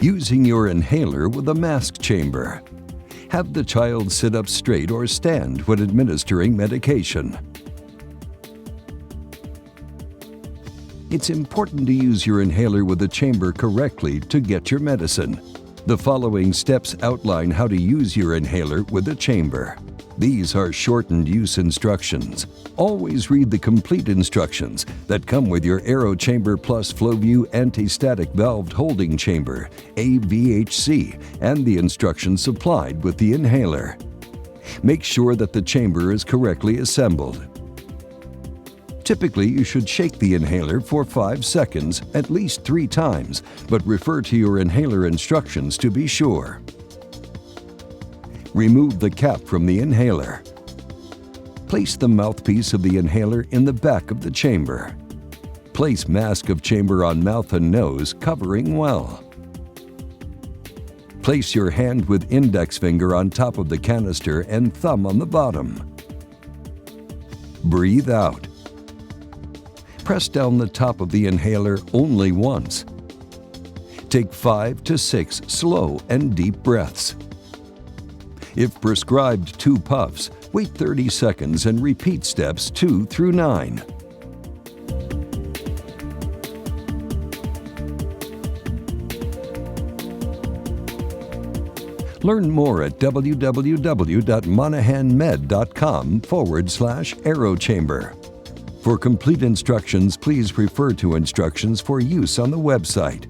Using your inhaler with a mask chamber. Have the child sit up straight or stand when administering medication. It's important to use your inhaler with the chamber correctly to get your medicine. The following steps outline how to use your inhaler with a chamber. These are shortened use instructions. Always read the complete instructions that come with your AEROCHAMBER Plus FlowView Anti-Static Valved Holding Chamber, aVHC, and the instructions supplied with the inhaler. Make sure that the chamber is correctly assembled. Typically, you should shake the inhaler for 5 seconds at least 3 times, but refer to your inhaler instructions to be sure. Remove the cap from the inhaler. Place the mouthpiece of the inhaler in the back of the chamber. Place mask of chamber on mouth and nose, covering well. Place your hand with index finger on top of the canister and thumb on the bottom. Breathe out. Press down the top of the inhaler only once. Take 5 to 6 slow and deep breaths. If prescribed 2 puffs, wait 30 seconds and repeat steps 2 through 9. Learn more at www.monaghanmed.com/AEROCHAMBER. For complete instructions, please refer to instructions for use on the website.